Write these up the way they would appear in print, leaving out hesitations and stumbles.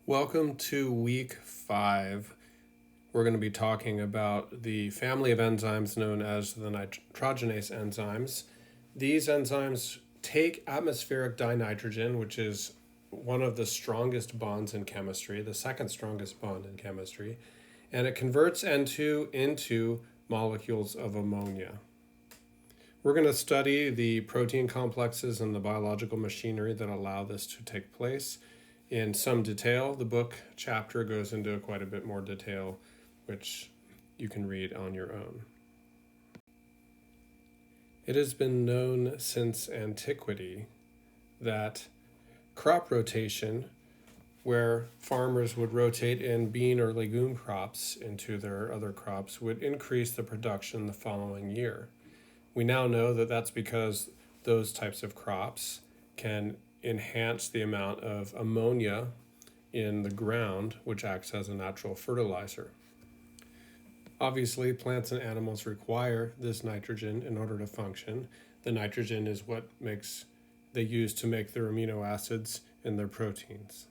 Welcome to week 5. We're going to be talking about the family of enzymes known as the nitrogenase enzymes. These enzymes take atmospheric dinitrogen, which is one of the strongest bonds in chemistry, the second strongest bond in chemistry, and it converts N2 into molecules of ammonia. We're going to study the protein complexes and the biological machinery that allow this to take place in some detail. The book chapter goes into quite a bit more detail, which you can read on your own. It has been known since antiquity that crop rotation, where farmers would rotate in bean or legume crops into their other crops, would increase the production the following year. We now know that that's because those types of crops can enhance the amount of ammonia in the ground, which acts as a natural fertilizer. Obviously, plants and animals require this nitrogen in order to function. The nitrogen is what they use to make their amino acids in their proteins.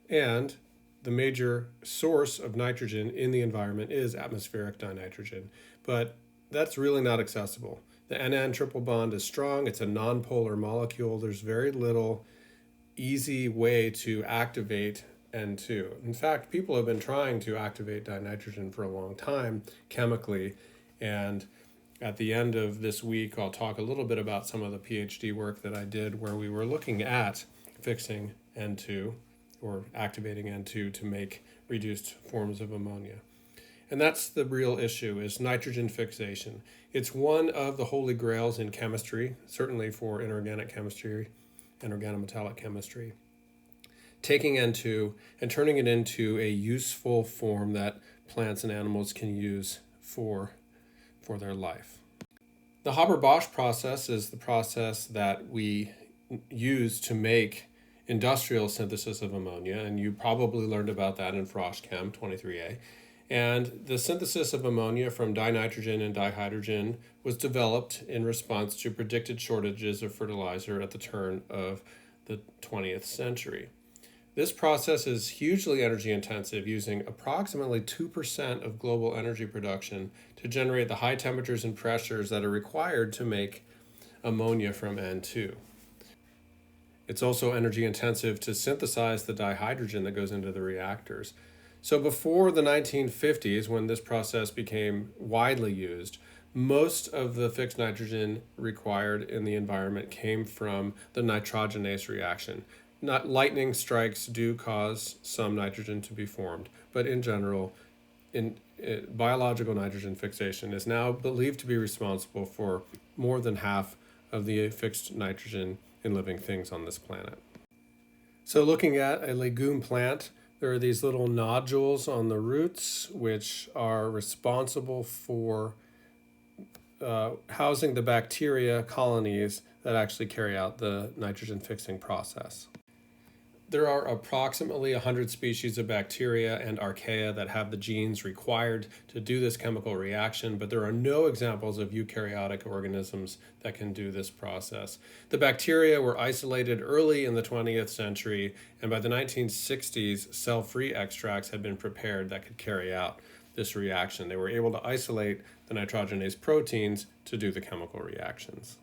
And the major source of nitrogen in the environment is atmospheric dinitrogen, but that's really not accessible. The N-N triple bond is strong. It's a nonpolar molecule. There's very little easy way to activate N2. In fact, people have been trying to activate dinitrogen for a long time chemically. And at the end of this week, I'll talk a little bit about some of the PhD work that I did where we were looking at fixing N2 or activating N2 to make reduced forms of ammonia. And that's the real issue, is nitrogen fixation. It's one of the holy grails in chemistry, certainly for inorganic chemistry and organometallic chemistry. Taking N2 and turning it into a useful form that plants and animals can use for their life. The Haber-Bosch process is the process that we use to make industrial synthesis of ammonia, and you probably learned about that in Frosh Chem 23A. And the synthesis of ammonia from dinitrogen and dihydrogen was developed in response to predicted shortages of fertilizer at the turn of the 20th century. This process is hugely energy intensive, using approximately 2% of global energy production to generate the high temperatures and pressures that are required to make ammonia from N2. It's also energy intensive to synthesize the dihydrogen that goes into the reactors. So before the 1950s, when this process became widely used, most of the fixed nitrogen required in the environment came from the nitrogenase reaction. Lightning strikes do cause some nitrogen to be formed, but in general, biological nitrogen fixation is now believed to be responsible for more than half of the fixed nitrogen in living things on this planet. So looking at a legume plant, there are these little nodules on the roots which are responsible for housing the bacteria colonies that actually carry out the nitrogen fixing process. There are approximately 100 species of bacteria and archaea that have the genes required to do this chemical reaction, but there are no examples of eukaryotic organisms that can do this process. The bacteria were isolated early in the 20th century, and by the 1960s, cell-free extracts had been prepared that could carry out this reaction. They were able to isolate the nitrogenase proteins to do the chemical reactions.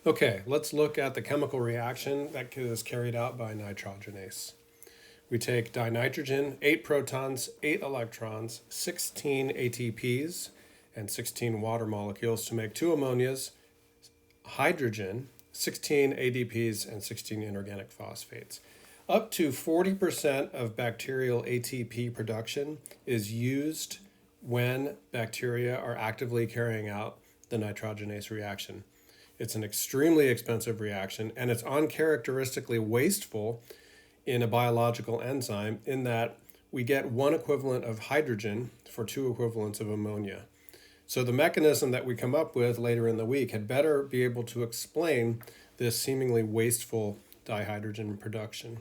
Okay, let's look at the chemical reaction that is carried out by nitrogenase. We take dinitrogen, 8 protons, 8 electrons, 16 ATPs, and 16 water molecules to make 2 ammonias, hydrogen, 16 ADPs, and 16 inorganic phosphates. Up to 40% of bacterial ATP production is used when bacteria are actively carrying out the nitrogenase reaction. It's an extremely expensive reaction, and it's uncharacteristically wasteful in a biological enzyme in that we get 1 equivalent of hydrogen for 2 equivalents of ammonia. So the mechanism that we come up with later in the week had better be able to explain this seemingly wasteful dihydrogen production.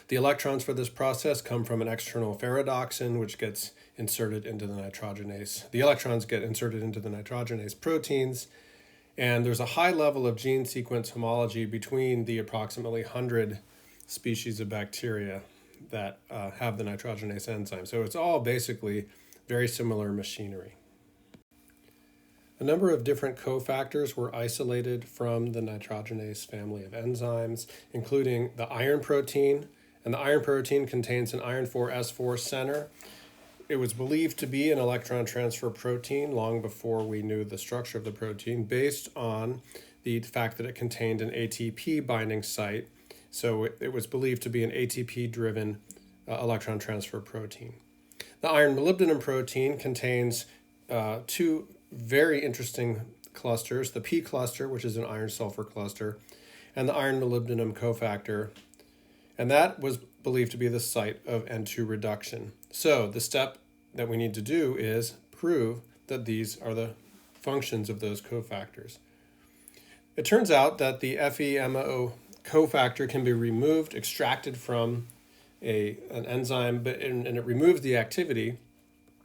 The electrons for this process come from an external ferredoxin, which gets inserted into the nitrogenase. The electrons get inserted into the nitrogenase proteins, and there's a high level of gene sequence homology between the approximately 100 species of bacteria that have the nitrogenase enzyme. So it's all basically very similar machinery. A number of different cofactors were isolated from the nitrogenase family of enzymes, including the iron protein. And the iron protein contains an iron 4S4 center. It was believed to be an electron transfer protein long before we knew the structure of the protein, based on the fact that it contained an ATP binding site. So it was believed to be an ATP-driven electron transfer protein. The iron molybdenum protein contains two very interesting clusters, the P cluster, which is an iron sulfur cluster, and the iron molybdenum cofactor. And that was believed to be the site of N2 reduction. So the step that we need to do is prove that these are the functions of those cofactors. It turns out that the FeMO cofactor can be removed, extracted from an enzyme, and it removes the activity,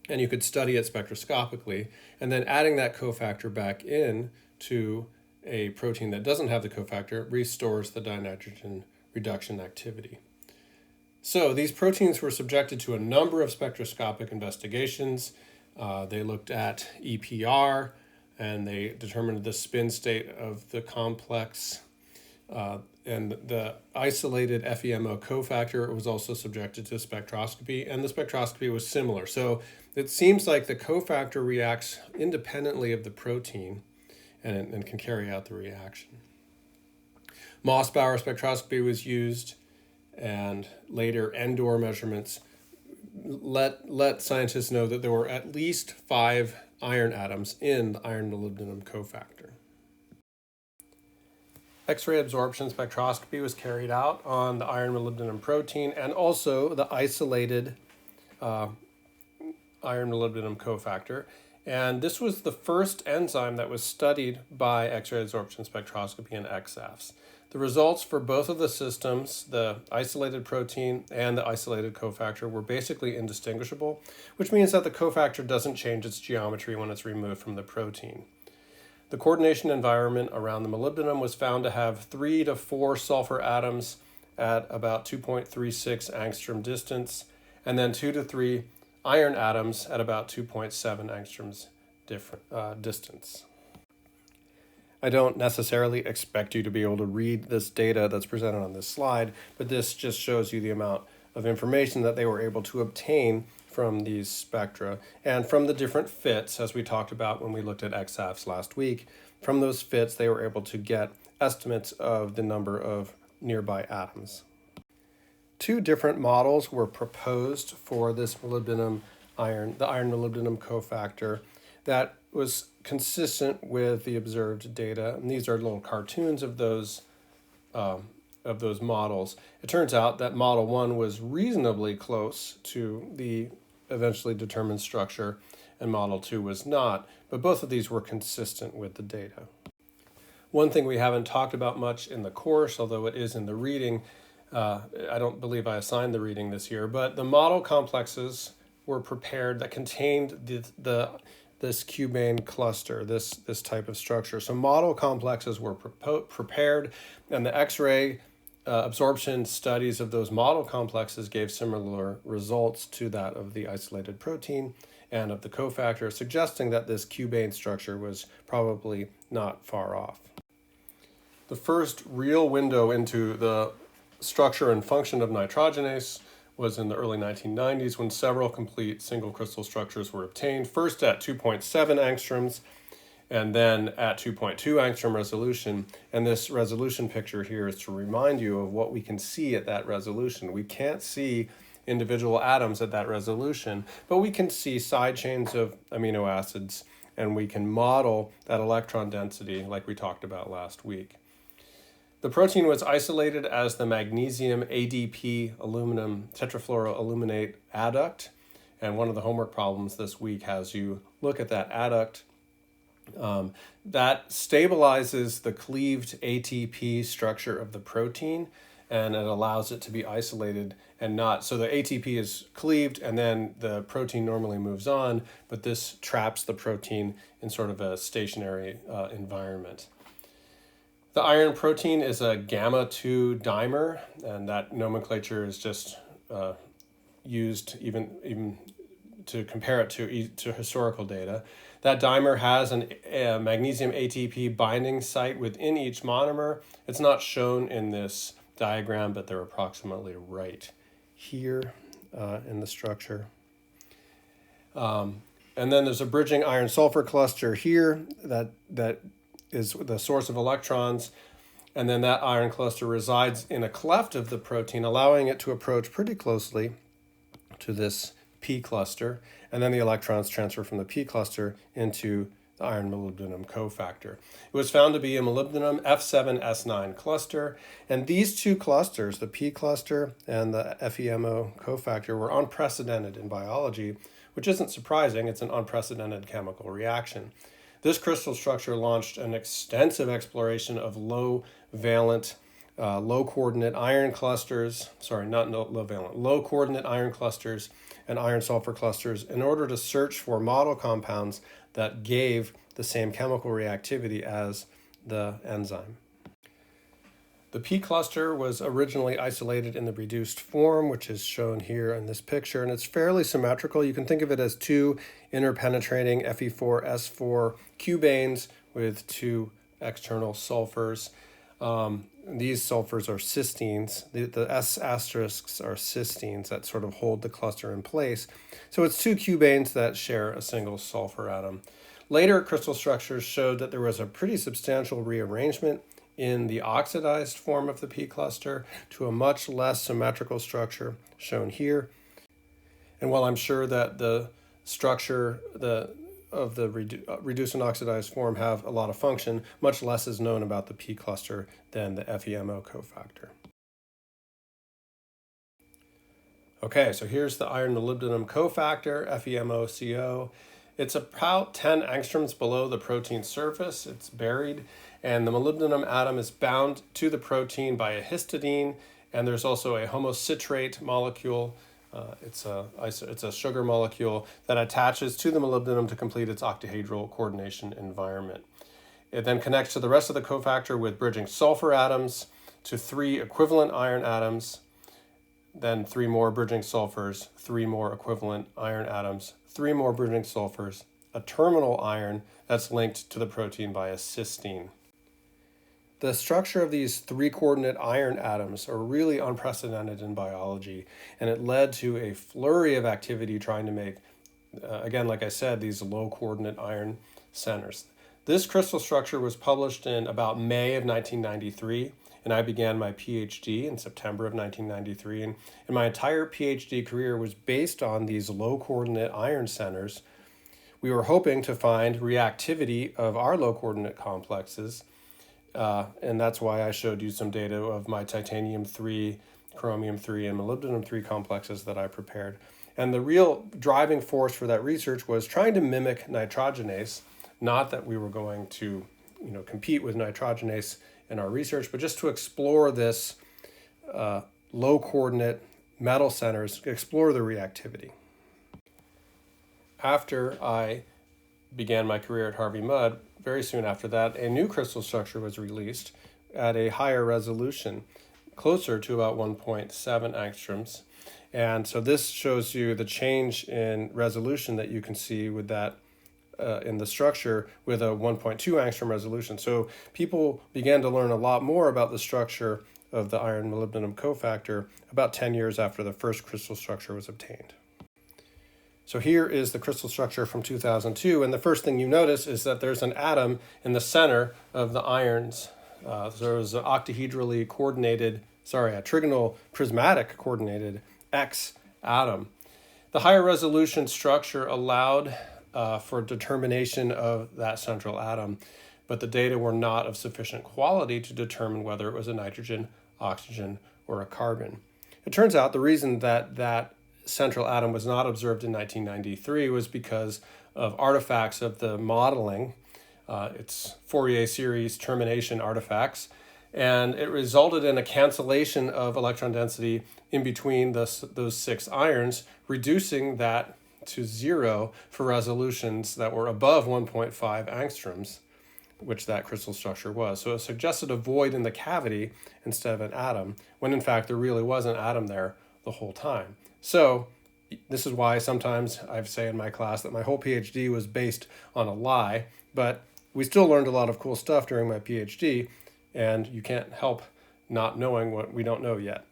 and you could study it spectroscopically, and then adding that cofactor back in to a protein that doesn't have the cofactor restores the dinitrogen reduction activity. So these proteins were subjected to a number of spectroscopic investigations. They looked at EPR, and they determined the spin state of the complex. And the isolated FeMO cofactor was also subjected to spectroscopy, and the spectroscopy was similar. So it seems like the cofactor reacts independently of the protein and can carry out the reaction. Mossbauer spectroscopy was used, and later Endor measurements let scientists know that there were at least 5 iron atoms in the iron molybdenum cofactor. X-ray absorption spectroscopy was carried out on the iron molybdenum protein and also the isolated iron molybdenum cofactor. And this was the first enzyme that was studied by X-ray absorption spectroscopy in XAFs. The results for both of the systems, the isolated protein and the isolated cofactor, were basically indistinguishable, which means that the cofactor doesn't change its geometry when it's removed from the protein. The coordination environment around the molybdenum was found to have 3 to 4 sulfur atoms at about 2.36 angstrom distance, and then 2 to 3 iron atoms at about 2.7 angstroms distance. I don't necessarily expect you to be able to read this data that's presented on this slide, but this just shows you the amount of information that they were able to obtain from these spectra and from the different fits, as we talked about when we looked at XAFs last week. From those fits, they were able to get estimates of the number of nearby atoms. 2 different models were proposed for this the iron molybdenum cofactor that was consistent with the observed data. And these are little cartoons of those models. It turns out that model 1 was reasonably close to the eventually determined structure, and model 2 was not, but both of these were consistent with the data. One thing we haven't talked about much in the course, although it is in the reading, I don't believe I assigned the reading this year, but the model complexes were prepared that contained this cubane cluster, this type of structure. So model complexes were prepared, and the X-ray absorption studies of those model complexes gave similar results to that of the isolated protein and of the cofactor, suggesting that this cubane structure was probably not far off. The first real window into the structure and function of nitrogenase was in the early 1990s when several complete single crystal structures were obtained, first at 2.7 angstroms and then at 2.2 angstrom resolution. And this resolution picture here is to remind you of what we can see at that resolution. We can't see individual atoms at that resolution, but we can see side chains of amino acids, and we can model that electron density like we talked about last week. The protein was isolated as the magnesium ADP aluminum tetrafluoroaluminate adduct, and one of the homework problems this week has you look at that adduct. That stabilizes the cleaved ATP structure of the protein, and it allows it to be isolated and not. So the ATP is cleaved, and then the protein normally moves on, but this traps the protein in sort of a stationary environment. The iron protein is a gamma-2 dimer, and that nomenclature is just used even to compare it to historical data. That dimer has a magnesium ATP binding site within each monomer. It's not shown in this diagram, but they're approximately right here in the structure. And then there's a bridging iron sulfur cluster here that is the source of electrons. And then that iron cluster resides in a cleft of the protein, allowing it to approach pretty closely to this P cluster. And then the electrons transfer from the P cluster into the iron molybdenum cofactor. It was found to be a molybdenum F7S9 cluster. And these two clusters, the P cluster and the FeMO cofactor, were unprecedented in biology, which isn't surprising. It's an unprecedented chemical reaction. This crystal structure launched an extensive exploration of low-valent, low-coordinate iron clusters, low-coordinate iron clusters and iron sulfur clusters in order to search for model compounds that gave the same chemical reactivity as the enzyme. The P cluster was originally isolated in the reduced form, which is shown here in this picture, and it's fairly symmetrical. You can think of it as two interpenetrating Fe4S4 cubanes with two external sulfurs. These sulfurs are cysteines. The S asterisks are cysteines that sort of hold the cluster in place. So it's two cubanes that share a single sulfur atom. Later crystal structures showed that there was a pretty substantial rearrangement in the oxidized form of the P cluster to a much less symmetrical structure shown here. And while I'm sure that the structure of the reduced and oxidized form have a lot of function, much less is known about the P cluster than the FeMO cofactor. Okay, so here's the iron molybdenum cofactor, FeMO-CO. It's about 10 angstroms below the protein surface. It's buried, and the molybdenum atom is bound to the protein by a histidine, and there's also a homocitrate molecule. It's a sugar molecule that attaches to the molybdenum to complete its octahedral coordination environment. It then connects to the rest of the cofactor with bridging sulfur atoms to 3 equivalent iron atoms, then 3 more bridging sulfurs, 3 more equivalent iron atoms, 3 more bridging sulfurs, a terminal iron that's linked to the protein by a cysteine. The structure of these 3-coordinate iron atoms are really unprecedented in biology, and it led to a flurry of activity trying to make, again, like I said, these low-coordinate iron centers. This crystal structure was published in about May of 1993, and I began my PhD in September of 1993, and my entire PhD career was based on these low-coordinate iron centers. We were hoping to find reactivity of our low-coordinate complexes, and that's why I showed you some data of my titanium-3, chromium-3, and molybdenum-3 complexes that I prepared. And the real driving force for that research was trying to mimic nitrogenase, not that we were going to compete with nitrogenase in our research, but just to explore this low-coordinate metal centers, explore the reactivity. After I began my career at Harvey Mudd, very soon after that, a new crystal structure was released at a higher resolution, closer to about 1.7 angstroms. And so this shows you the change in resolution that you can see with that in the structure with a 1.2 angstrom resolution. So people began to learn a lot more about the structure of the iron molybdenum cofactor about 10 years after the first crystal structure was obtained. So here is the crystal structure from 2002, and the first thing you notice is that there's an atom in the center of the irons. So there's an octahedrally coordinated, a trigonal prismatic coordinated X atom. The higher resolution structure allowed for determination of that central atom, but the data were not of sufficient quality to determine whether it was a nitrogen, oxygen, or a carbon. It turns out the reason that that central atom was not observed in 1993 was because of artifacts of the modeling. It's Fourier series termination artifacts, and it resulted in a cancellation of electron density in between those 6 irons, reducing that to 0 for resolutions that were above 1.5 angstroms. which that crystal structure was. So it suggested a void in the cavity instead of an atom, when in fact there really was an atom there the whole time. So this is why sometimes I say in my class that my whole PhD was based on a lie, but we still learned a lot of cool stuff during my PhD, and you can't help not knowing what we don't know yet.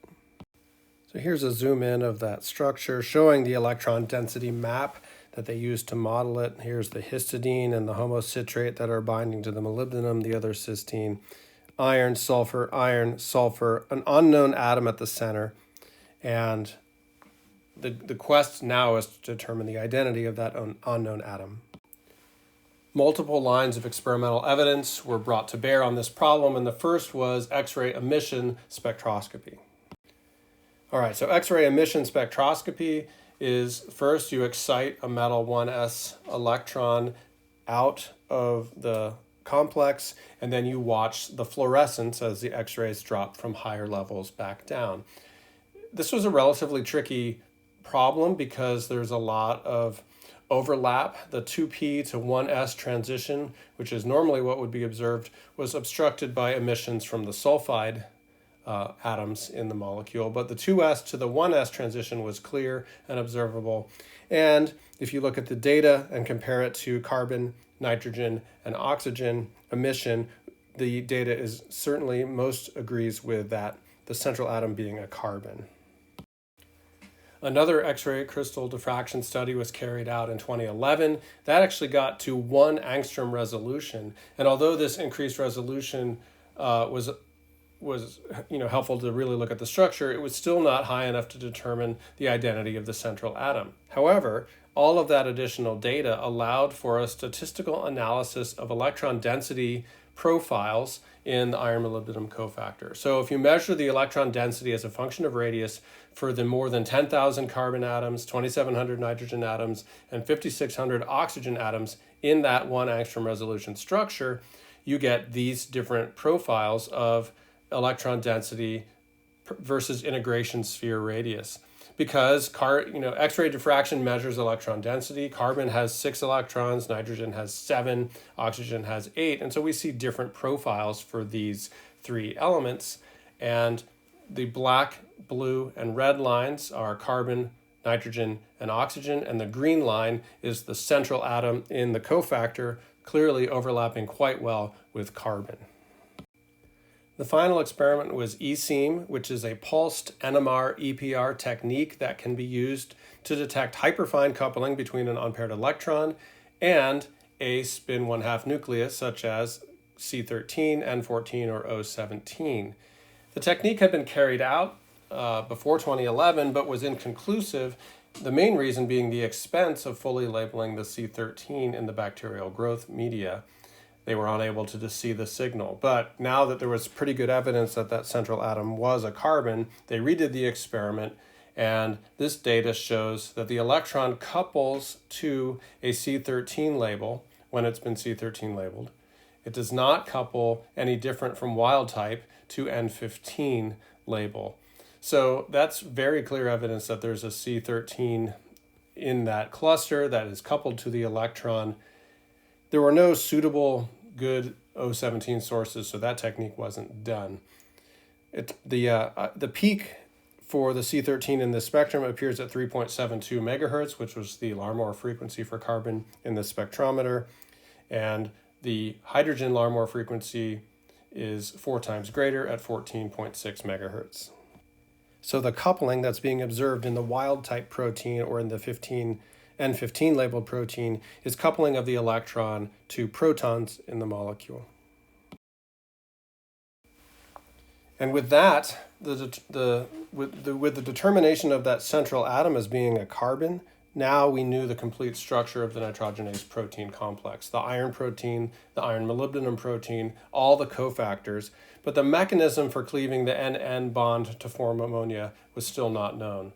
So here's a zoom in of that structure showing the electron density map that they used to model it. Here's the histidine and the homocitrate that are binding to the molybdenum, the other cysteine, iron, sulfur, an unknown atom at the center, and the quest now is to determine the identity of that unknown atom. Multiple lines of experimental evidence were brought to bear on this problem, and the first was X-ray emission spectroscopy. All right, so X-ray emission spectroscopy is first you excite a metal 1s electron out of the complex, and then you watch the fluorescence as the X-rays drop from higher levels back down. This was a relatively tricky problem because there's a lot of overlap. The 2p to 1s transition, which is normally what would be observed, was obstructed by emissions from the sulfide atoms in the molecule, but the 2s to the 1s transition was clear and observable. And if you look at the data and compare it to carbon, nitrogen, and oxygen emission, the data is certainly most agrees with that, the central atom being a carbon. Another X-ray crystal diffraction study was carried out in 2011. That actually got to 1 angstrom resolution. And although this increased resolution was helpful to really look at the structure, it was still not high enough to determine the identity of the central atom. However, all of that additional data allowed for a statistical analysis of electron density profiles in the iron molybdenum cofactor. So if you measure the electron density as a function of radius for the more than 10,000 carbon atoms, 2,700 nitrogen atoms, and 5,600 oxygen atoms in that 1 angstrom resolution structure, you get these different profiles of electron density versus integration sphere radius. Because X-ray diffraction measures electron density. Carbon has 6 electrons, nitrogen has 7, oxygen has 8, and so we see different profiles for these 3 elements. And the black, blue, and red lines are carbon, nitrogen, and oxygen, and the green line is the central atom in the cofactor, clearly overlapping quite well with carbon. The final experiment was eSEAM, which is a pulsed NMR-EPR technique that can be used to detect hyperfine coupling between an unpaired electron and a spin 1/2 nucleus, such as C13, N14, or O17. The technique had been carried out before 2011, but was inconclusive, the main reason being the expense of fully labeling the C13 in the bacterial growth media. They were unable to see the signal. But now that there was pretty good evidence that that central atom was a carbon, they redid the experiment, and this data shows that the electron couples to a C13 label when it's been C13 labeled. It does not couple any different from wild type to N15 label. So that's very clear evidence that there's a C13 in that cluster that is coupled to the electron. There were no suitable good O17 sources, so that technique wasn't done. The peak for the C13 in this spectrum appears at 3.72 megahertz, which was the Larmor frequency for carbon in the spectrometer, and the hydrogen Larmor frequency is 4 times greater at 14.6 megahertz. So the coupling that's being observed in the wild type protein or in the N15 labeled protein is coupling of the electron to protons in the molecule. And with that, with the determination of that central atom as being a carbon, now we knew the complete structure of the nitrogenase protein complex, the iron protein, the iron molybdenum protein, all the cofactors, but the mechanism for cleaving the NN bond to form ammonia was still not known.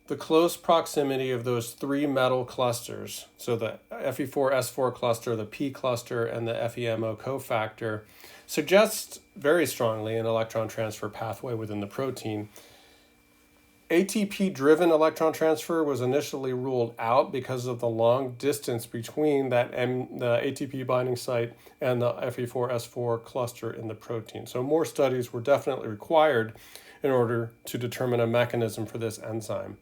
The close proximity of those 3 metal clusters, so the Fe4S4 cluster, the P cluster, and the FeMO cofactor, suggests very strongly an electron transfer pathway within the protein. ATP-driven electron transfer was initially ruled out because of the long distance between the ATP binding site and the Fe4S4 cluster in the protein. So more studies were definitely required in order to determine a mechanism for this enzyme.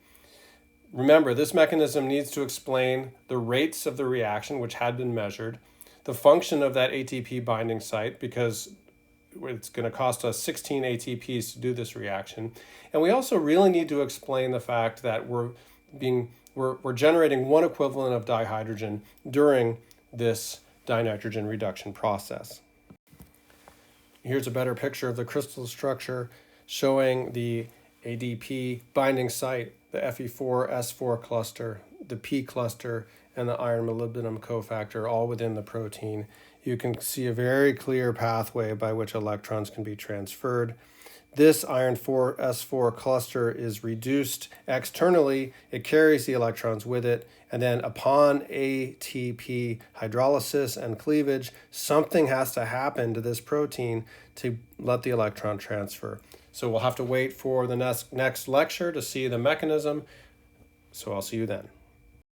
Remember, this mechanism needs to explain the rates of the reaction, which had been measured, the function of that ATP binding site, because it's going to cost us 16 ATPs to do this reaction. And we also really need to explain the fact that we're generating one equivalent of dihydrogen during this dinitrogen reduction process. Here's a better picture of the crystal structure showing the ADP binding site, the Fe4S4 cluster, the P cluster, and the iron molybdenum cofactor all within the protein. You can see a very clear pathway by which electrons can be transferred. This iron 4S4 cluster is reduced externally. It carries the electrons with it. And then upon ATP hydrolysis and cleavage, something has to happen to this protein to let the electron transfer. So we'll have to wait for the next lecture to see the mechanism. So I'll see you then.